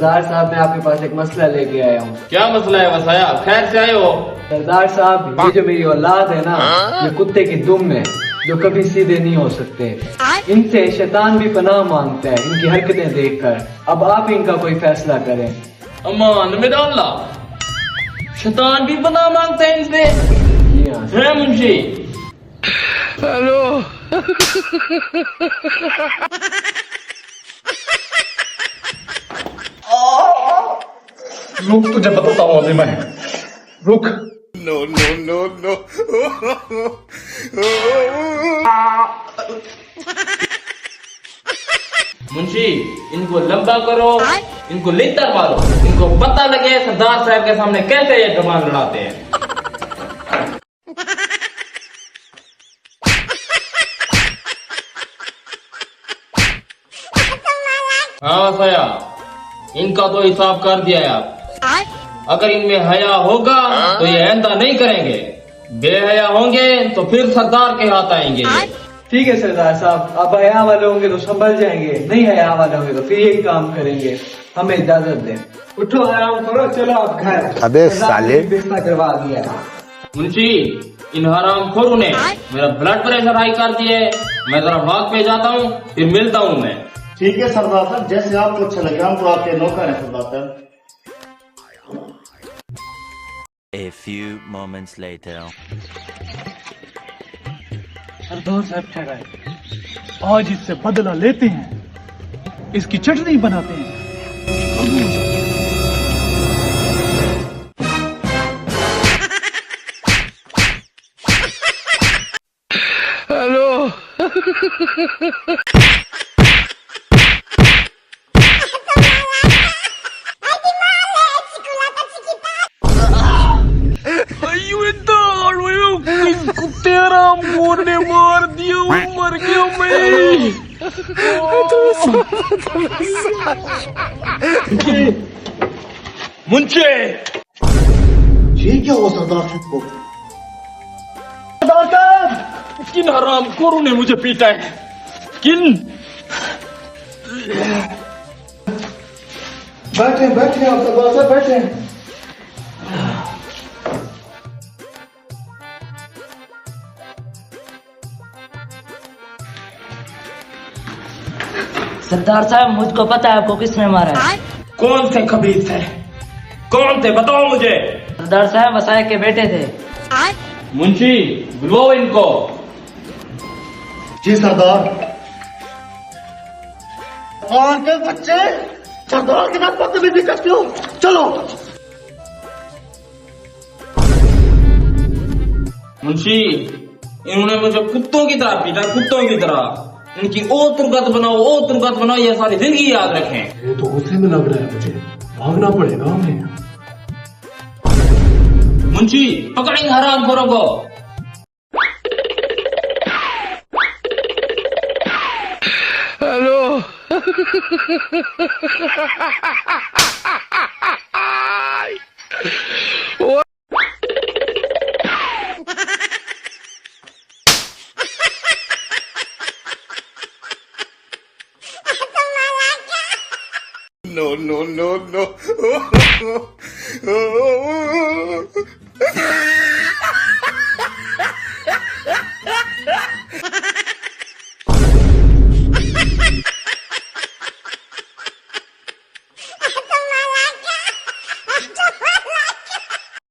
सरदार साहब, मैं आपके पास एक मसला लेके आया हूँ। क्या मसला है वसाया? खैर से आए हो? सरदार साहब, ये जो मेरी औलाद है ना, ये कुत्ते की दुम है जो कभी सीधे नहीं हो सकते। इनसे शैतान भी पनाह मांगता है इनकी हरकतें देखकर। अब आप इनका कोई फैसला करें। अमान में अल्लाह, शैतान भी पनाह मांगते हैं इनसे? जी हाँ है मुंशी। हेलो। रुक, तुझे बताता हूँ अभी मैं। रुक। No no no no. Munshi, इनको लंबा करो, इनको लितर मारो, इनको पता लगे सरदार साहब के सामने कैसे ये कमान लड़ाते हैं। हाँ वसाया, इनका तो हिसाब कर दिया है आप। अगर इनमें हया होगा तो ये ऐंदा नहीं करेंगे, बेहया होंगे तो फिर सरदार के हाथ आएंगे। ठीक है सरदार साहब, आप हया वाले होंगे तो संभल जाएंगे, नहीं हया वाले होंगे तो फिर यही काम करेंगे। हमें इजाजत दें। उठो, आराम करो, चलो आप घर। अबे साले, बिस्तर करवा दिया। मुंशी, इन हराम खोरों ने मेरा ब्लड प्रेशर हाई कर दिया है। मैं जरा वॉक पे जाता हूँ, फिर मिलता हूँ मैं। ठीक है सरदार साहब, जैसे आपको अच्छा लगे। हम तो आपके नौकर हैं सरदार साहब। A few moments later. सरदार साहब कह रहे हैं, आज इससे बदला लेते हैं, इसकी चटनी बनाते हैं। हेलो। कुत्ते आराम ने मार दिया, मर गया मैं। मुंशी, ये क्या हुआ सरदार साहब को? किन हराम खोरों ने मुझे पीटा है? किन? बैठे बैठे आप सरदार साहब, बैठे। सरदार साहब, मुझको पता है आपको किसने मारा है। कौन से खबीस थे? कौन थे, बताओ मुझे। सरदार साहब, वसाया के बेटे थे। मुंशी, बुलवाओ इनको। जी सरदार। कौन के बच्चे सरदार के साथ बदतमीजी करते हो? चलो। मुंशी, इन्होंने मुझे कुत्तों की तरह पीटा, कुत्तों की तरह। इनकी ओ तुर्गत बनाओ, ये सारी जिंदगी याद रखें। ये तो गुस्से में लग रहा है मुझे, भागना पड़ेगा हमें। मुंशी, पकड़ेंगे हराम खोरों को। Hello. No, no, no, no.